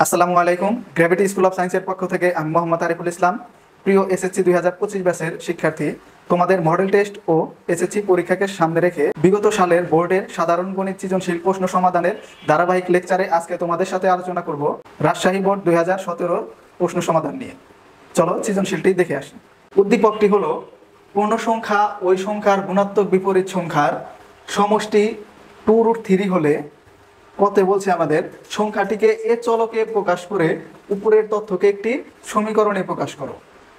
আসসালামু আলাইকুম। Gravity school of সায়েন্সের পক্ষ থেকে আমি মোহাম্মদ আরিফুল ইসলাম। প্রিয় এসএসসি 2025 ব্যাচের শিক্ষার্থী, তোমাদের মডেল টেস্ট ও এসএসসি পরীক্ষাকে সামনে রেখে বিগত সালের বোর্ডের সাধারণ গণিত সৃজনশীল প্রশ্ন সমাধানের ধারাবাহিক লেকচারে আজকে তোমাদের সাথে আলোচনা করব রাজশাহী বোর্ড 2017 প্রশ্ন সমাধান নিয়ে। চলো সৃজনশীলটি দেখে আসি। উদ্দীপকটি হলো পূর্ণ সংখ্যা ওই সংখ্যার গুণাত্মক বিপরীত সংখ্যার সমষ্টি 2√3 হলে কত বলছে আমাদের সংখ্যাটিকে এ চলকে প্রকাশ করে উপরের তথ্যকে একটি সমীকরণে প্রকাশ করো।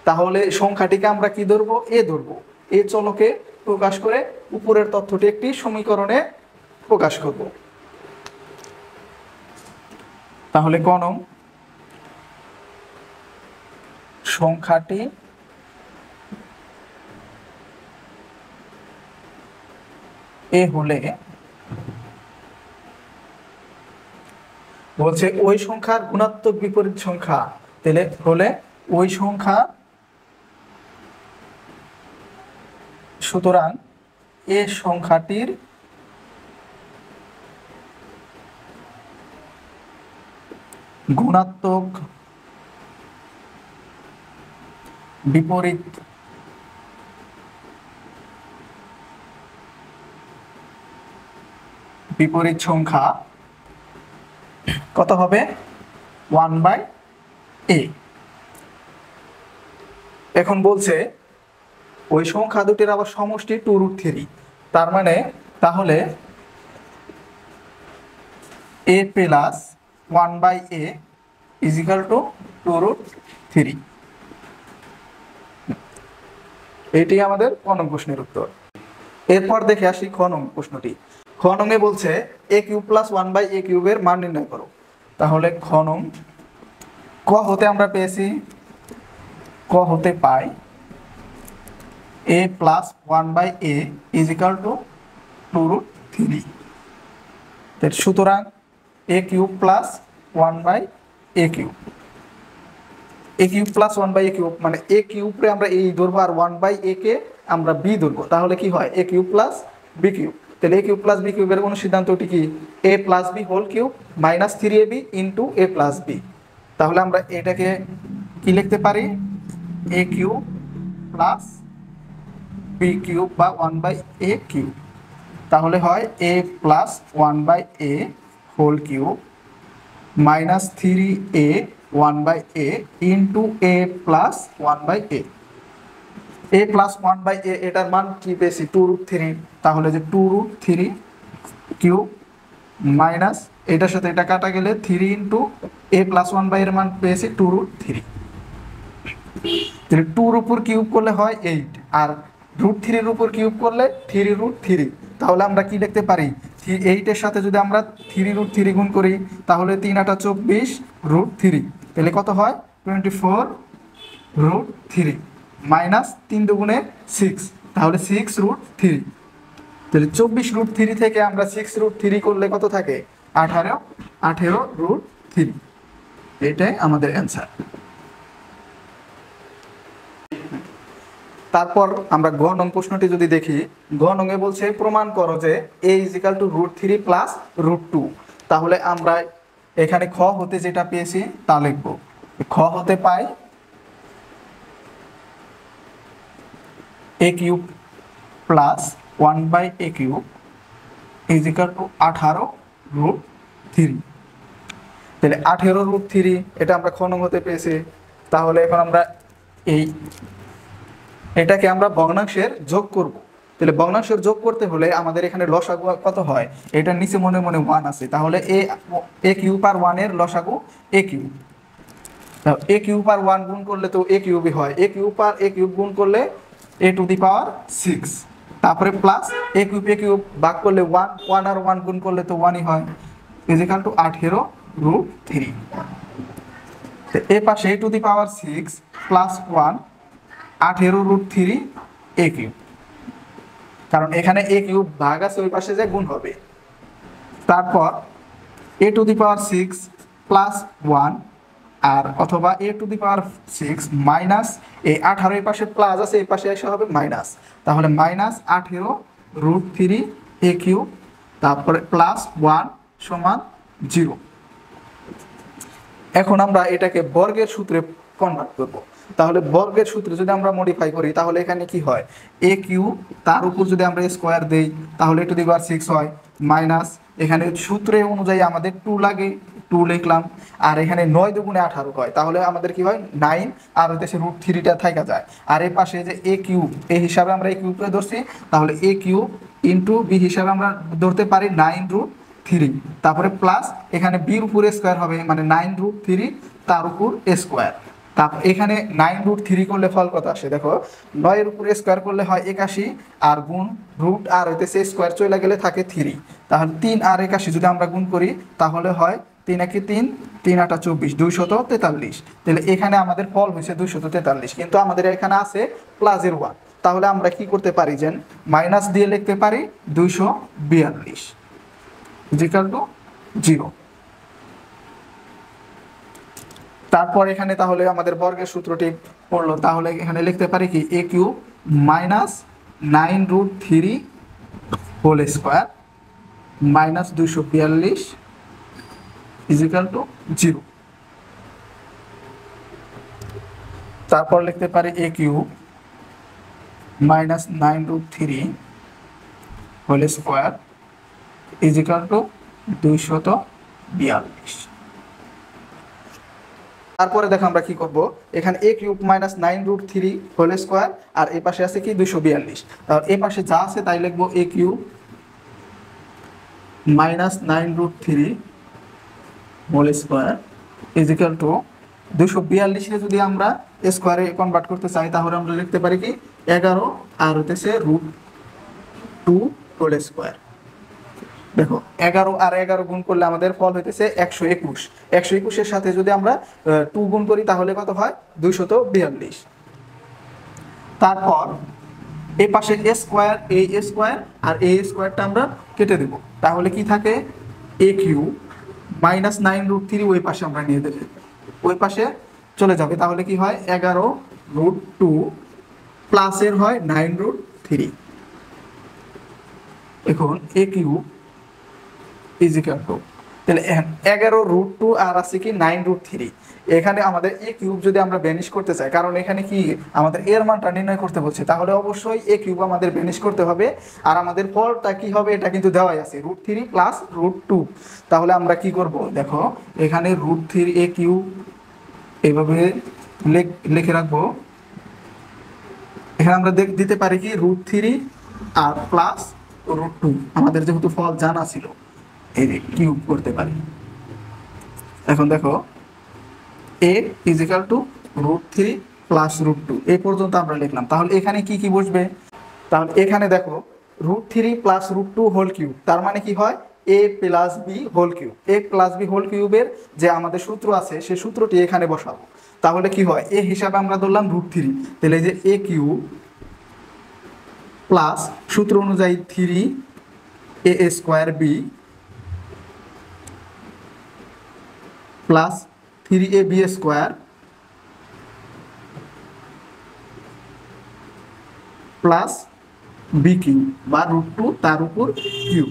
তাহলে সংখ্যাটিকে আমরা কি ধরবো? এ ধরবো। এ চলকে প্রকাশ করে উপরের তথ্যটি একটি সমীকরণে প্রকাশ করব। তাহলে ক নং, সংখ্যাটি এ হলে বলছে ওই সংখ্যার গুণাত্মক বিপরীত সংখ্যা, তাহলে হলে ওই সংখ্যা, সুতরাং এ সংখ্যাটির গুণাত্মক বিপরীত সংখ্যা কত হবে? 1/a। এখন বলছে ওই সংখ্যা দুটির আবার সমষ্টি 2√3, তার মানে তাহলে a plus 1/a is equal to 2√3। এটি আমাদের ক নং প্রশ্নের উত্তর। এরপর দেখে আসি খ নং প্রশ্নটি। খ নংয়ে বলছে a কিউব প্লাস 1/a কিউবের মান নির্ণয় করো। তাহলে খ নং, ক হতে আমরা পেয়েছি, ক হতে পাই a plus 1/a is equal to 2√3। সুতরাং a cube plus 1/a cube, a cube plus 1/a cube মানে a কিউবরে আমরা এই ধরবো আর 1/a কে আমরা b ধরবো। তাহলে কি হয়? a cube plus b cube. তাহলে a কিউব প্লাস b কিউবের অনুসিদ্ধান্তটি কি? a plus b whole cube minus 3ab into a plus b। তাহলে আমরা এটাকে কি লিখতে পারি? a cube plus b cube বা 1/a কিউব। তাহলে হয় a plus 1/a whole cube minus 3a 1/a into a plus 1/a। a plus 1/a এটার মান কি পেয়েছি? 2√3। তাহলে যে 2√3 কিউব মাইনাস এটার সাথে এটা কাটা গেলে 3 ইন্টু a প্লাস 1/a এর মান পেয়েছি 2√3। তাহলে 2 এর উপর কিউব করলে হয় 8, আর √3 এর উপর কিউব করলে 3√3। তাহলে আমরা কি লিখতে পারি? 8 এর সাথে যদি আমরা 3√3 গুণ করি তাহলে 3 8 24 √3। তাহলে কত হয়? 24√3 মাইনাস 3 দুগুণে 6, তাহলে 6√3। তাহলে 24√3 থেকে আমরা 6√3 করলে কত থাকে? 18√3। এটাই আমাদের অ্যান্সার। তারপর আমরা গ নং প্রশ্নটি যদি দেখি, গ নংয়ে বলছে প্রমাণ করো যে a is equal to √3 plus √2। তাহলে আমরা এখানে খ হতে যেটা পেয়েছি তা লিখব। খ হতে পাই a cube plus 1/a cube is equal to 18√3। তাহলে 18√3 এটা আমরা খ নং হতে পেয়েছি। তাহলে এখন আমরা এটাকে আমরা ভগ্নাংশের যোগ করব। তাহলে ভগ্নাংশের যোগ করতে হলে আমাদের এখানে লসাগু কত হয়? এটার নিচে মনে মনে 1 আছে, তাহলে a কিউব আর 1 এর লসাগু a কিউব। a কিউব আর 1 গুণ করলে তো a কিউবই হয়, a কিউব আর a কিউব গুণ করলে a টু দি পাওয়ার 6, তারপরে প্লাস a কিউব ভাগ করলে 1 আর 1 গুণ করলে তো 1ই হয়, ইজ ইকুয়াল টু 18√3। এ পাশে a to the power 6 plus 1 18√3 a cube, কারণ এখানে a কিউব ভাগ আছে ওই পাশে যে গুণ হবে। তারপর a to the power 6 plus 1 আর অথবা a to the power 6 minus এই 18 এই পাশে প্লাস আছে এই পাশে এসে হবে মাইনাস, তাহলে মাইনাস 18√3 a কিউব তারপরে প্লাস 1 সমান 0। এখন আমরা এটাকে বর্গের সূত্রে কনভার্ট করব। তাহলে বর্গের সূত্রে যদি আমরা মডিফাই করি তাহলে এখানে কি হয়, এ কিউ তার উপর যদি আমরা স্কোয়ার দেই তাহলে টু দি পাওয়ার 6 হয়, মাইনাস এখানে সূত্রে অনুযায়ী আমাদের 2 লাগে, 2 লিখলাম, আর এখানে 9 দুগুণে 18 হয়, তাহলে আমাদের কি হয় 9, আর হইতেছে √3টা থাকা যায়। আর এই পাশে যে এ কিউব, এই হিসাবে আমরা এ কিউবকে ধরছি, তাহলে এ কিউব ইন্টু বি হিসাবে আমরা ধরতে পারি 9√3, তারপরে প্লাস এখানে বির উপর স্কোয়ার হবে মানে 9√3 তার উপর স্কোয়ার। তারপর এখানে 9√3 করলে ফল কত আসে দেখো, 9 এর উপরে স্কোয়ার করলে হয় 81, আর গুণ রুট আর হইতেছে স্কোয়ার চলে গেলে থাকে 3, তাহলে 3 আর 81 যদি আমরা গুণ করি তাহলে হয় 3 একে 3, 3 আটা 24, 243। তাহলে এখানে আমাদের ফল হয়েছে 243, কিন্তু আমাদের এখানে আছে প্লাসের 1, তাহলে আমরা কি করতে পারি যে মাইনাস দিয়ে লিখতে পারি 242 ইকুয়াল টু 0। তারপর এখানে তাহলে আমাদের বর্গের সূত্রটি পড়লো, তাহলে এখানে লিখতে পারি কি a cube minus 9√3 whole square minus 242 equal to 0। তারপর লিখতে পারি a cube minus 9√3 whole square equal to 242। তারপরে দেখো আমরা কি করব, এখানে a cube minus 9√3 whole square, আর এই পাশে আছে কি 242, তাহলে এই পাশে যা আছে তাই লিখবো a cube minus 9√3 whole square equal to 242 যদি আমরা স্কোয়ারে কনভার্ট করতে চাই তাহলে আমরা লিখতে পারি কি 11 আর হইতেছে √2 হোল স্কোয়ার। দেখো 11 আর 11 গুণ করলে আমাদের ফল হইতেছে 121, 121 সাথে যদি আমরা 2 গুণ করি তাহলে কত হয় 242। তারপর এই পাশে এ স্কোয়ার, এই স্কোয়ার আর এই স্কোয়ারটা আমরা কেটে দেব, তাহলে কি থাকে এ কিউ মাইনাস 9√3 ওই পাশে আমরা নিয়ে দেব, ওই পাশে চলে যাবে, তাহলে কি হয় 11√2 প্লাসের হয় 9√3। এখন এ কিউ ইজিক্যাল টু, তাহলে 11√2 আর আছে কি 9√3, এখানে আমাদের এ কিউব যদি আমরা বেনিশ করতে চাই, কারণ এখানে কি আমাদের এর মানটা নির্ণয় করতে বলছে, তাহলে অবশ্যই এ কিউব আমাদের বেনিশ করতে হবে, আর আমাদের ফলটা কি হবে এটা কিন্তু দেওয়াই আছে √3 প্লাস √2। তাহলে আমরা কি করব দেখো, এখানে √3 এ কিউব এইভাবে লিখে রাখবো, এখানে আমরা দিতে পারি কি √3 আর প্লাস √2, আমাদের যেহেতু ফল জানা ছিল এই কিউব করতে পারি। এখন দেখো a ইজিক্যাল টু √3 প্লাস √2 এই পর্যন্ত আমরা লিখলাম, তাহলে এখানে কি কি বসবে, তাহলে এখানে দেখো √3 প্লাস √2 হোল কিউব, তার মানে কি হয় a plus B whole cube, a plus B whole কিউবের যে আমাদের সূত্র আছে সেই সূত্রটি এখানে বসাবো, তাহলে কি হয় a হিসাবে আমরা ধরলাম √3, তাহলে এই যে a কিউব প্লাস সূত্র অনুযায়ী 3a square B plus 3ab square plus B cube বা √2 তার উপর কিউ।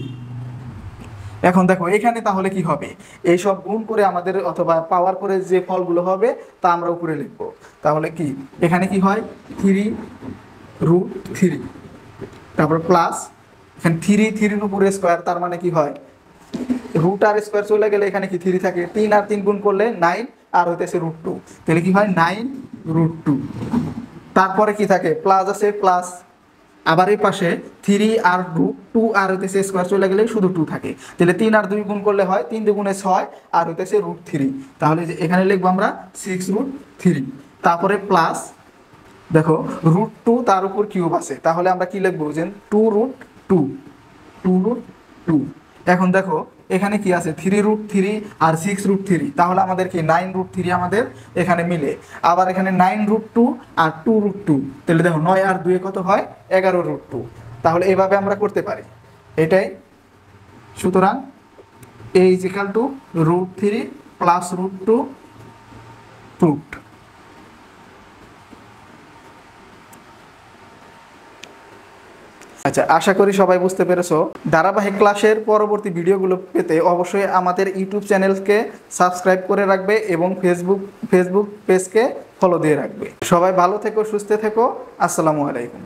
এখন দেখো এখানে তাহলে কি হবে, এইসব গুণ করে আমাদের অথবা পাওয়ার করে যে ফলগুলো হবে তা আমরা উপরে লিখবো, তাহলে কি এখানে কি হয় 3√3, তারপর প্লাস এখানে 3 উপরে স্কোয়ার, তার মানে কি হয় রুট আর স্কোয়ার চলে গেলে এখানে কি 3 থাকে, 3 আর 3 গুণ করলে 9 আর হইতেছে √2, তাহলে কি হয় 9√2। তারপরে কি থাকে প্লাস আছে প্লাস, আবার এই পাশে 3 আর √2 আর হইতেছে স্কোয়ার চলে গেলে শুধু 2 থাকে, তাহলে 3 আর 2 গুণ করলে হয় 3 2 গুণে 6 আর হইতেছে √3, তাহলে এখানে লিখবো আমরা 6√3। তারপরে প্লাস দেখো √2 তার উপর কিউব আছে, তাহলে আমরা কি লিখবো যে 2√2। এখন দেখো এখানে কি আছে 3√3 আর 6√3, তাহলে আমাদের কি 9√3 আমাদের এখানে মিলে, আবার এখানে 9√2 আর 2√2, তাহলে দেখো 9 আর 2 কত হয় 11√2, তাহলে এভাবে আমরা করতে পারি এটাই। সুতরাং a is equal to √3 plus √2 proved. আচ্ছা, আশা করি সবাই বুঝতে পেরেছো। ধারাবাহিক ক্লাসের পরবর্তী ভিডিওগুলো পেতে অবশ্যই আমাদের ইউটিউব চ্যানেলকে সাবস্ক্রাইব করে রাখবে এবং ফেসবুক পেজকে ফলো দিয়ে রাখবে। সবাই ভালো থেকো, সুস্থ থেকো। আসসালামু আলাইকুম।